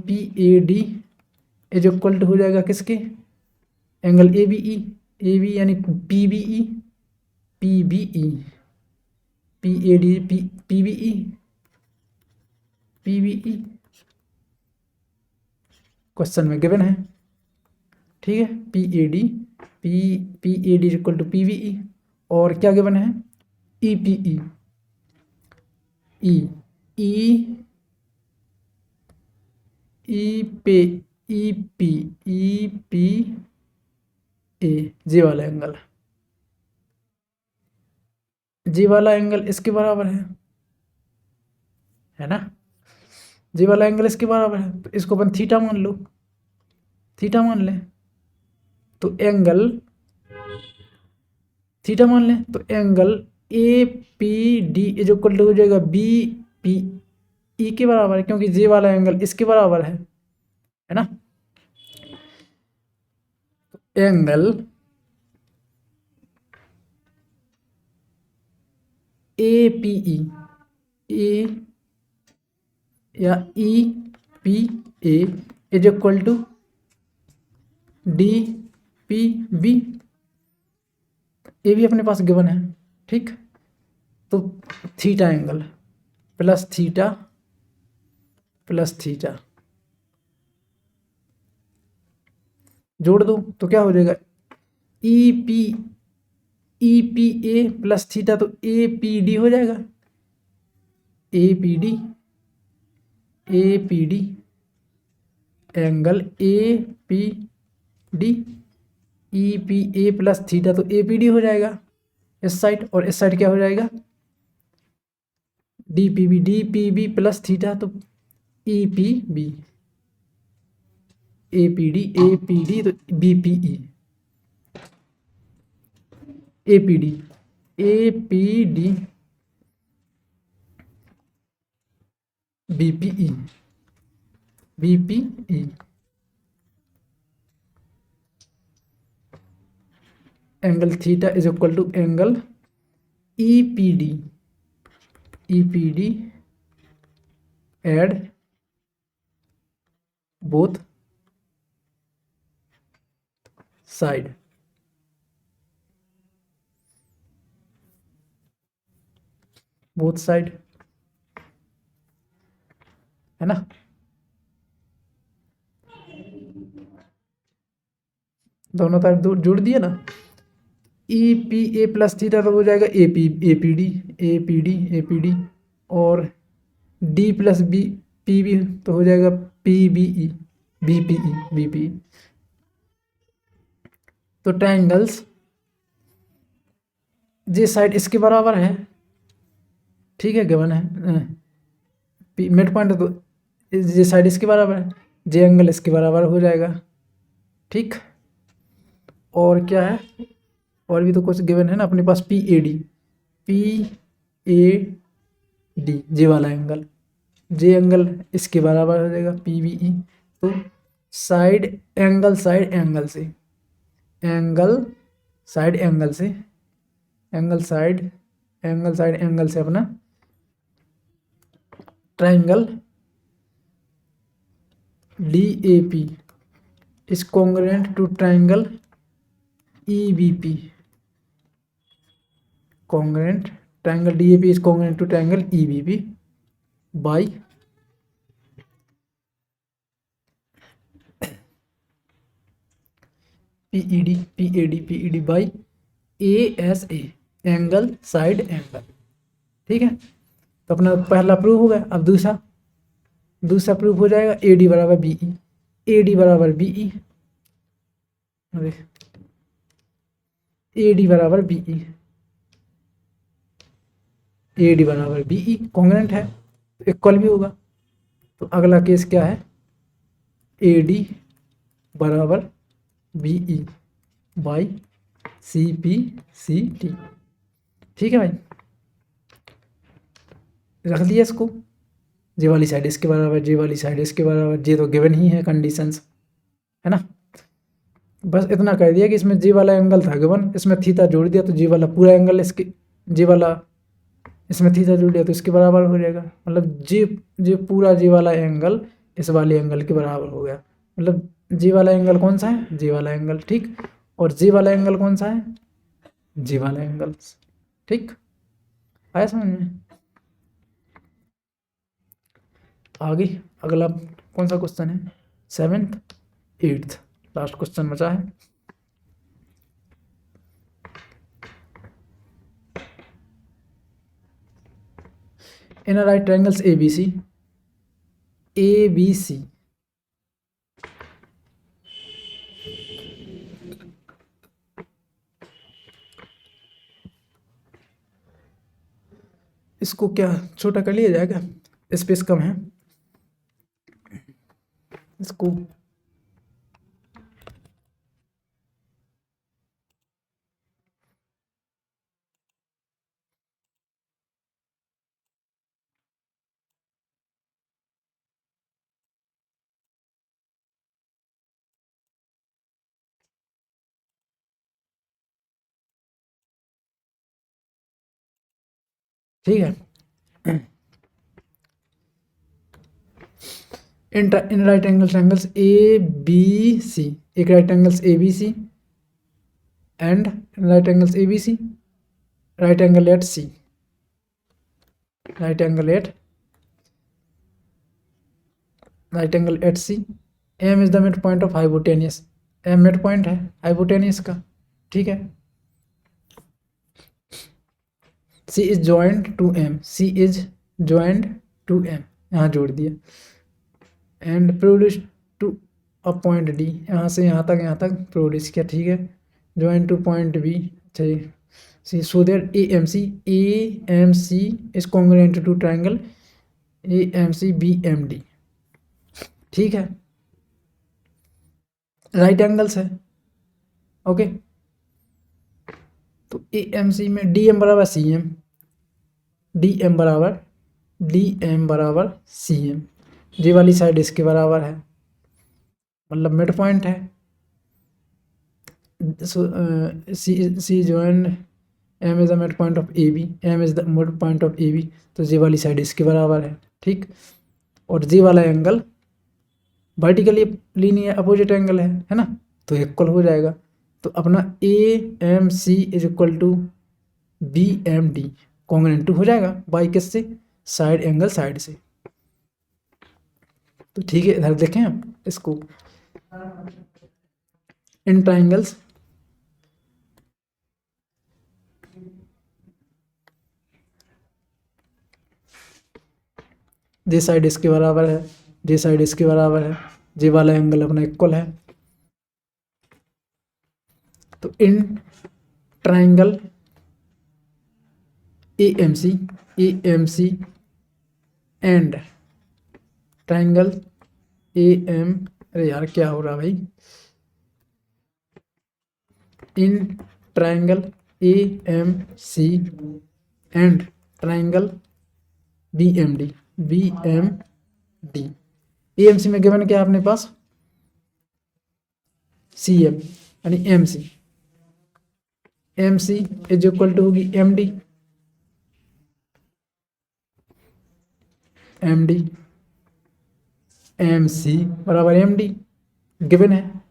P A D is equal to हो जाएगा किसके, एंगल ए बी यानी P B E P A D P B E question में given है। ठीक है, P A D is equal to P B E, और क्या गिवन है, ई पी ई पी ए जे वाला एंगल इसके बराबर है ना, जे वाला एंगल इसके बराबर है, तो इसको अपन थीटा मान लें, तो एंगल थीटा मान लें, तो angle A P D is equal to हो जाएगा बी पी ई के बराबर है, क्योंकि जे वाला एंगल इसके बराबर है, है ना। Angle A P E, A या E P A is equal to D P B, ये भी अपने पास गिवन है। ठीक, तो theta angle plus theta plus theta जोड़ दो तो क्या हो जाएगा, E P A plus theta तो ए पी डी हो जाएगा, A P D angle A P D, E P A plus theta तो ए पी डी हो जाएगा इस साइड, और इस साइड क्या हो जाएगा, D P B plus theta तो E P B, A P D तो B P E, A P D B P E angle theta is equal to angle E P D add both side, है ना। दोनों तरफ जोड़ दिए ना, E P A plus theta तो हो जाएगा ए पी डी और डी प्लस पी बी तो हो जाएगा P B E B P ई। तो ट्रायंगल्स जे साइड इसके बराबर है, ठीक है, गिवन है मिड पॉइंट, तो जे साइड इसके बराबर है, जे एंगल इसके बराबर हो जाएगा। ठीक, और क्या है, और भी तो कुछ गिवन है ना अपने पास, पी ए डी जे वाला एंगल, जे एंगल इसके बराबर हो जाएगा पी बी ई। तो साइड एंगल से अपना triangle D A P is congruent to triangle E B P, triangle D A P is congruent to triangle E B P by P E D by A S A angle side angle. ठीक है, तो अपना पहला proof हो गया। अब दूसरा proof हो जाएगा ए डी बराबर बी ई, ए डी बराबर बी ई, ए डी बराबर बी ई, ए डी बराबर बी ई कॉन्ग्रुएंट है, इक्वल भी होगा। तो अगला केस क्या है, ए डी बराबर B E by C P C T. ठीक है भाई, रख दिया इसको, जे वाली साइड इसके बराबर, जे वाली साइड इसके बराबर, जे तो गिवन ही है कंडीशंस, है ना। बस इतना कर दिया कि इसमें जे वाला एंगल था गिवन, इसमें थीटा जोड़ दिया तो जे वाला पूरा एंगल इसके, जे वाला इसमें थीटा जोड़ दिया तो इसके बराबर हो जाएगा। मतलब जे पूरा जे वाला एंगल इस वाले एंगल के बराबर हो गया। मतलब जे वाला एंगल कौन सा है, जे वाला एंगल, ठीक, और जे वाला एंगल कौन सा है, जे वाला एंगल। ठीक, आया समझ में। आगे अगला कौन सा क्वेश्चन है, 7th 8th, लास्ट क्वेश्चन बचा है। In right triangles A B C इसको क्या छोटा कर लिया जाएगा, स्पेस कम है, इसको ठीक है। In right angle triangles A B C, एक right angles A B C and right angles A B C, right angle at C, right angle at C, M is the mid point of hypotenuse, M mid point है hypotenuse का, ठीक है। C is joint to M, C is joint to M, यहाँ जोड़ दिया, and produce to a point D, यहाँ से यहाँ तक प्रोड्यूस किया, ठीक है। जॉइंट टू पॉइंट बी, चाहिए C, so that A M C is congruent to triangle A M C B M D, ठीक है। राइट एंगल्स है, ओके। तो ए एम सी में डी एम बराबर सी एम, डी एम बराबर C M, जी वाली side इसके बराबर है, मतलब मिड पॉइंट है। C joint M is the mid point of A B, M is the mid point of A B, तो जी वाली साइड इसके बराबर है, ठीक। और जी वाला angle vertically linear opposite angle है ना, तो इक्वल हो जाएगा। तो अपना A M C is equal to B M D congruent हो जाएगा बाई किस से, साइड एंगल साइड से। तो ठीक है, इधर देखें आप इसको, इन ट्राइंगल्स जे साइड इसके बराबर है, जे साइड इसके बराबर है, जे वाला एंगल अपना इक्वल है। तो in triangle A M C and triangle A M, अरे यार क्या हो रहा भाई, in triangle A M C and triangle B M D, A M C में गिवन क्या है अपने पास, सी एम, यानी M C is equal to होगी एम डी एम सी बराबर एम डी, गिवन है,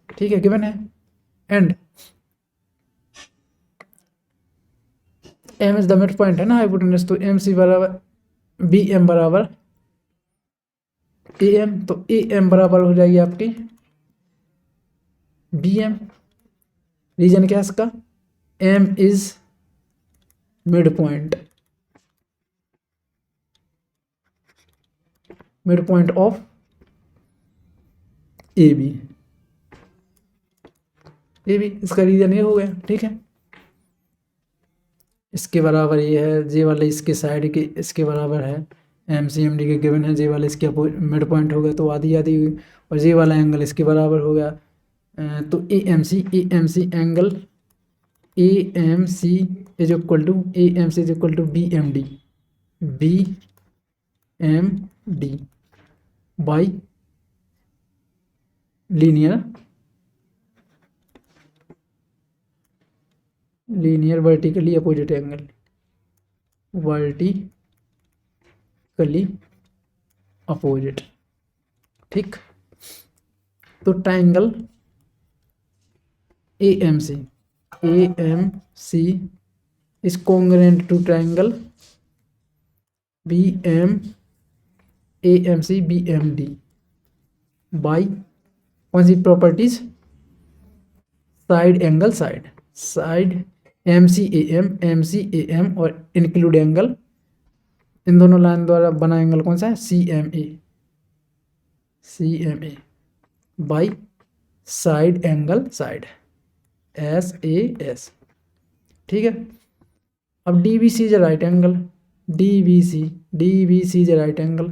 ठीक है, गिवन है। And M is the mid point है ना हाइपोटेनस, तो एम सी बराबर बी एम बराबर ए एम, तो ए एम बराबर हो जाएगी आपकी बी एम। रीजन क्या है इसका, M is mid point of A B, इसका रीजन ये हो गया, ठीक है। इसके बराबर ये है, जे वाले इसके साइड के इसके बराबर है, एम सी एम डी के गिवन है, जे वाले इसके मिड पॉइंट हो गया तो आधी हुई, और जे वाला एंगल इसके बराबर हो गया। तो A M C angle A M C is equal to B M D by linear vertically opposite angle, ठीक। तो triangle A M C is congruent to triangle B M C B M D by कौन सी properties, side angle side M C A M और include angle, इन दोनों लाइन द्वारा बना एंगल कौन सा है, C M A by side angle side S A S, ठीक है। अब D B C is right angle, D B C is right angle.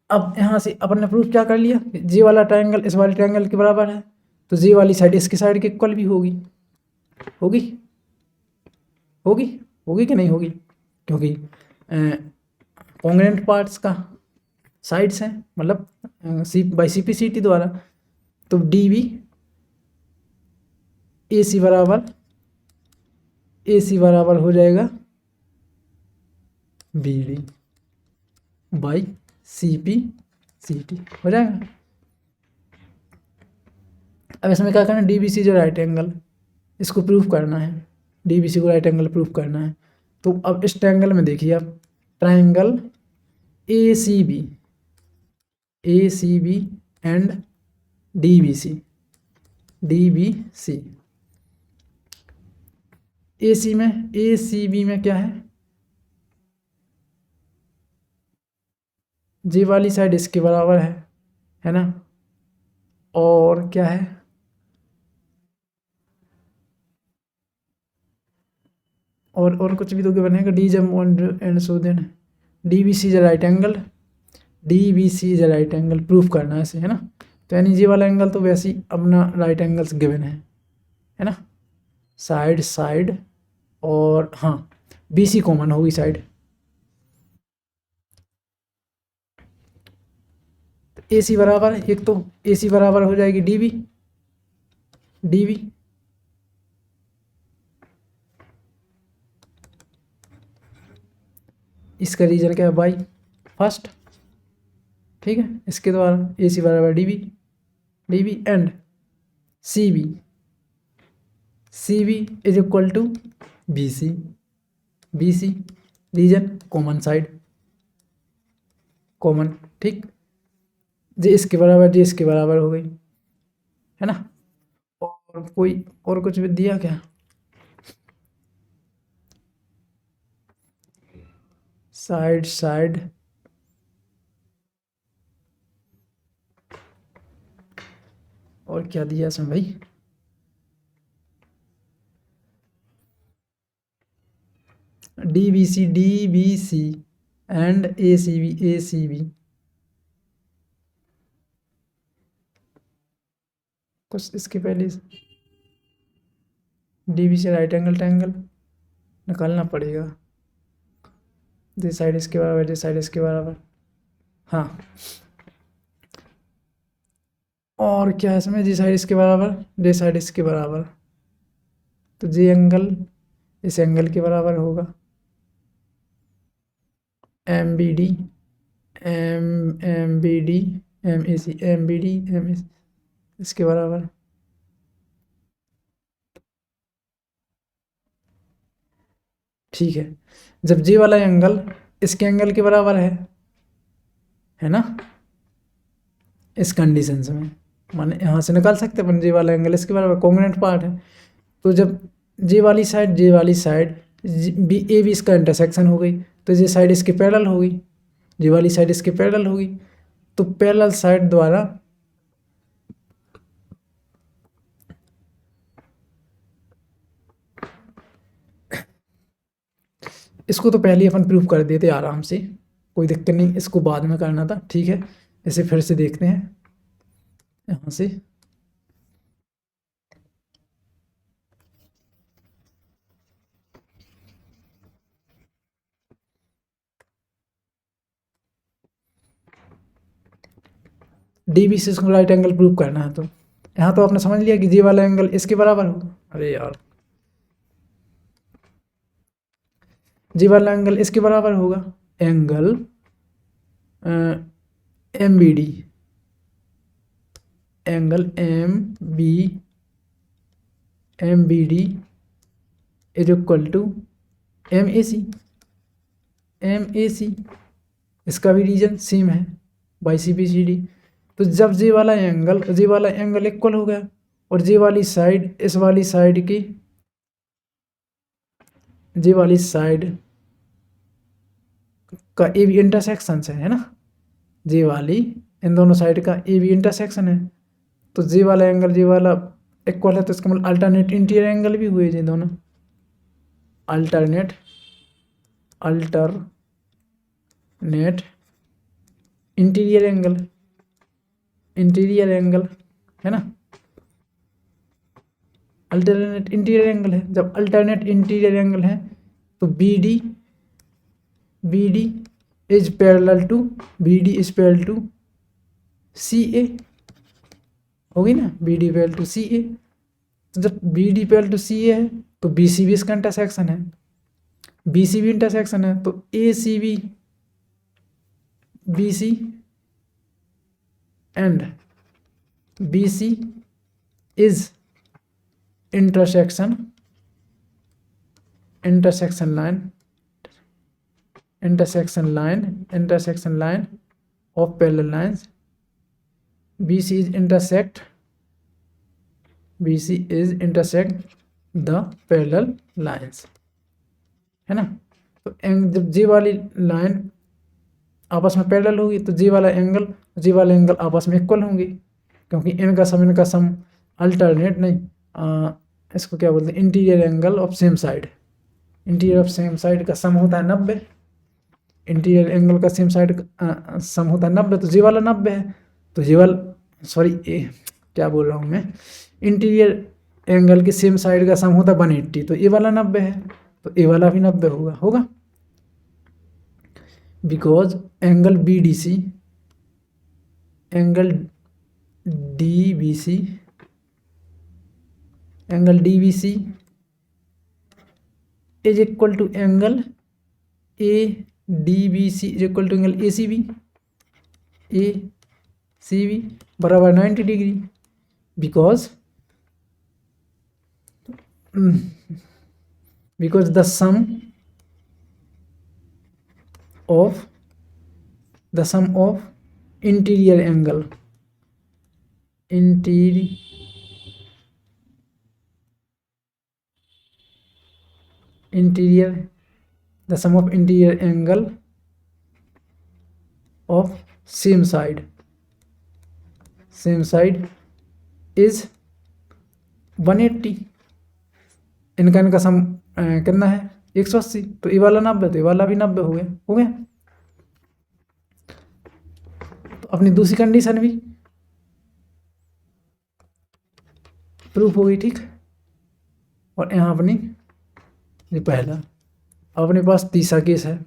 अब यहाँ से अपन ने प्रूफ क्या कर लिया, जी वाला ट्रायंगल इस वाले ट्रायंगल के बराबर है, तो जी वाली साइड इसकी साइड के इक्वल भी होगी कि नहीं होगी, क्योंकि कॉन्ग्रुएंट पार्ट्स का साइड्स हैं, मतलब C by C P C T द्वारा। तो डी बी ए सी बराबर हो जाएगा B D by C P C T हो जाएगा। अब इसमें क्या करना है, डी बी सी जो राइट एंगल इसको प्रूफ करना है, डी बी सी को राइट एंगल प्रूफ करना है। तो अब इस ट्रायंगल में देखिए आप, triangle A C B and D B C A C B में क्या है, जे वाली साइड इसके बराबर है ना, और क्या है, और कुछ भी तो क्या बनेगा, डी जम and so then D B C is right angle proof करना है ऐसे, है ना। तो यानी ये वाला एंगल तो वैसे ही अपना राइट एंगल्स गिवन है ना, साइड और हाँ बी सी कॉमन होगी साइड, ए सी बराबर एक तो ए सी बराबर हो जाएगी डी बी इसका रीजन क्या है, बाई फर्स्ट, ठीक है। इसके द्वारा ए सी बराबर D B and C B is equal to B C reason common side common, ठीक, जे इसके बराबर हो गई, है ना। और कोई और कुछ भी दिया क्या, साइड और क्या दिया इसमें भाई, D B C and A C B कुछ इसके पहले डी बी से राइट एंगल ट्रायंगल निकालना पड़ेगा, दिस साइड इसके बराबर, दिस साइड इसके बराबर, हाँ। और क्या है इसमें, जी साइड इसके बराबर, डी साइड इसके बराबर, तो जी एंगल इस एंगल के बराबर होगा, M B D M A C इसके बराबर, ठीक है। जब जी वाला एंगल इसके एंगल के बराबर है ना, इस कंडीशन में माने यहाँ से निकाल सकते हैं अपन, जे वाला एंगल इसके बराबर कॉन्ग्रुएंट पार्ट है। तो जब जे वाली साइड बी ए बी इसका इंटरसेक्शन हो गई, तो ये साइड इसके पैरेलल होगी, जे वाली साइड इसके पैरेलल होगी, तो पैरेलल साइड द्वारा इसको तो पहले ही अपन प्रूफ कर देते आराम से, कोई दिक्कत नहीं, इसको बाद में करना था, ठीक है। इसे फिर से देखते हैं यहाँ से, डी बी से इसको राइट एंगल प्रूव करना है। तो यहाँ तो आपने समझ लिया कि जी वाला एंगल इसके बराबर होगा, अरे यार जी वाला एंगल इसके बराबर होगा, angle M B D is equal to M A C, इसका भी रीजन सेम है by C B C D. तो जब जे वाला एंगल इक्वल हो गया और जे वाली साइड इस वाली साइड की, जे वाली साइड का ए बी इंटरसेक्शन है ना, जे वाली इन दोनों साइड का ए बी इंटरसेक्शन है, तो जे वाला एंगल जे वाला इक्वल है, तो इसका मतलब अल्टरनेट इंटीरियर एंगल भी हुए ये दोनों, अल्टरनेट इंटीरियर एंगल है ना, अल्टरनेट इंटीरियर एंगल है। जब अल्टरनेट इंटीरियर एंगल है तो B D is parallel to C A होगी ना, B D parallel to C A. तो जब B D parallel to C A है तो बी सी भी इसका इंटरसेक्शन है, बी सी भी इंटरसेक्शन है, तो A C B, B C and B C is intersection line of parallel lines. BC is intersect the parallel lines, है ना। तो जब जे वाली लाइन आपस में पैरेलल होगी तो जे वाला एंगल आपस में इक्वल होंगे, क्योंकि इनका सम अल्टरनेट नहीं, इसको क्या बोलते हैं, interior angle of same side. Interior of same side का सम होता है 90, इंटीरियर एंगल का सेम साइड सम होता है 90, तो जे वाला 90 है, तो जे वाला क्या बोल रहा हूँ मैं, इंटीरियर एंगल के सेम साइड का सम होता है 180, तो ए वाला 90 है, तो ए वाला भी 90 होगा because angle B D C, angle D B C is equal to angle ADBC is equal to angle ACB बराबर 90 degree, because the sum of interior angle the sum of interior angle of same side is 180। इनका सम कितना है 180, तो ये वाला 90, तो ये वाला भी 90 हो गया। तो अपनी दूसरी कंडीशन भी प्रूफ हो गई, ठीक। और यहाँ अपनी ये पहला, अपने पास तीसरा केस है।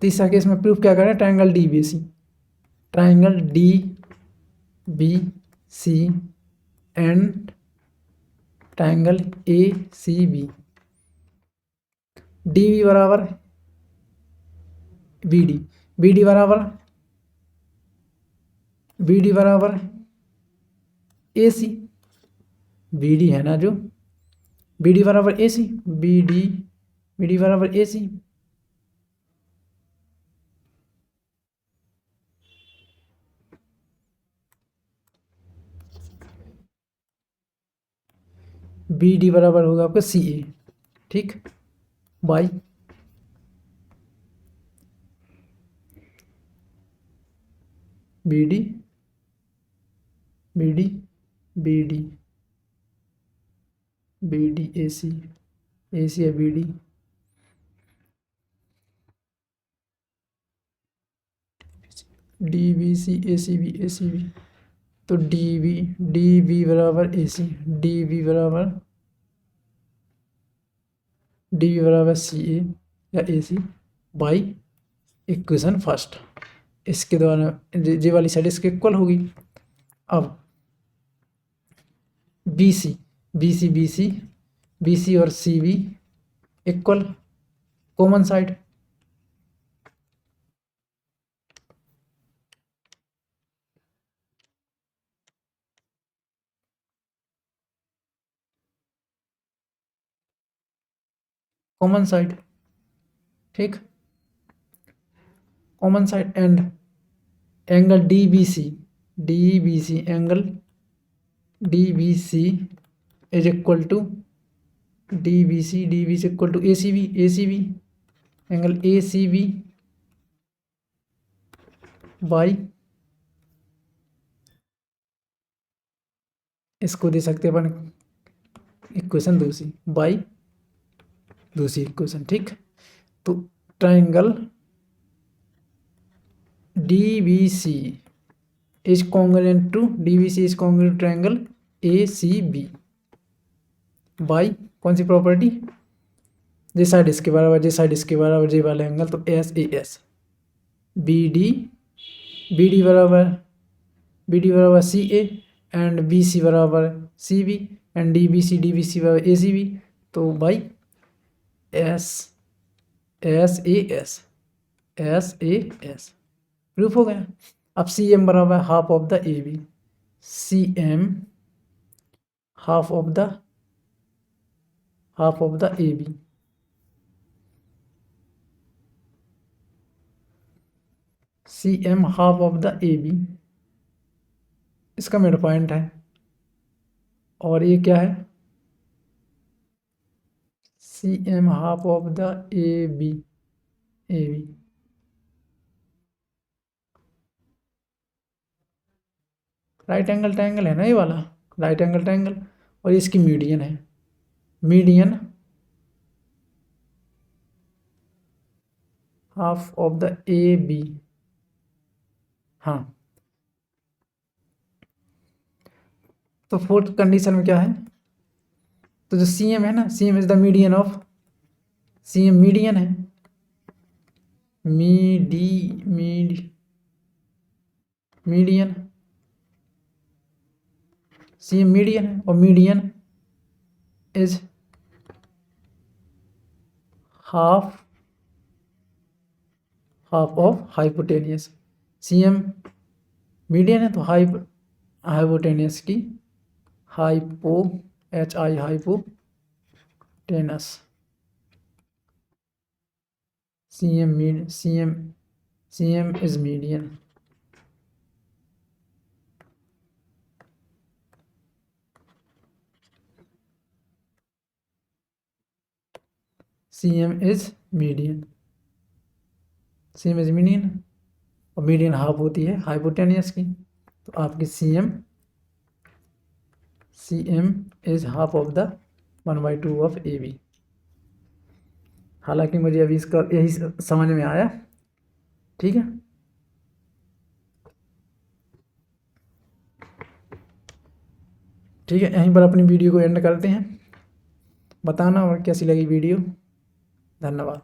तीसरा केस में प्रूफ क्या करें, triangle D B C and triangle A C B, D B बराबर बी डी बराबर ए सी, बी डी है ना, जो बी डी बराबर ए सी, बी डी बराबर ए सी, बी डी बराबर होगा आपका सी ए, ठीक, by B D A C है B D, D B C A C B, तो डी बी बराबर ए सी, डी बी बराबर सी ए या A C by equation first, इसके द्वारा जे वाली साइड इसके इक्वल होगी। अब बी सी और C B equal, common side, ठीक, common side and angle D B C angle D B C is equal to D B C equal to A C B angle A C B by, इसको दे सकते अपन equation दूसरी by दूसरी equation, ठीक। तो triangle DBC is congruent to triangle ACB by कौन सी प्रॉपर्टी, जे साइड इसके बराबर जे वाला एंगल, तो SAS BD बी डी बराबर C A and B C बराबर C B and D B C बराबर ए सी बी। तो भाई S S A S proof हो गया। अब सी एम बराबर half of the A B, C M half of the A B, C M half of the A B इसका mid point है। और ये क्या है, C M half of the A B right angle triangle है ना ये वाला, राइट एंगल ट्रायंगल। और इसकी मीडियन है, median half of the A B. हाँ, तो फोर्थ कंडीशन में क्या है, तो जो सी एम है ना, C M is the median of, C M median है, मीडियन, सी एम मीडियन है और median is half of hypotenuse. C M median है तो हाइपोटेनियस की hypotenuse, C M is median. C M is median और median half होती है hypotenuse की। तो आपकी C M is half of the 1/2 of A B. हालांकि मुझे अभी इसका यही समझ में आया, ठीक है। ठीक है, यहीं पर अपनी वीडियो को एंड करते हैं। बताना और कैसी लगी वीडियो। धन्यवाद।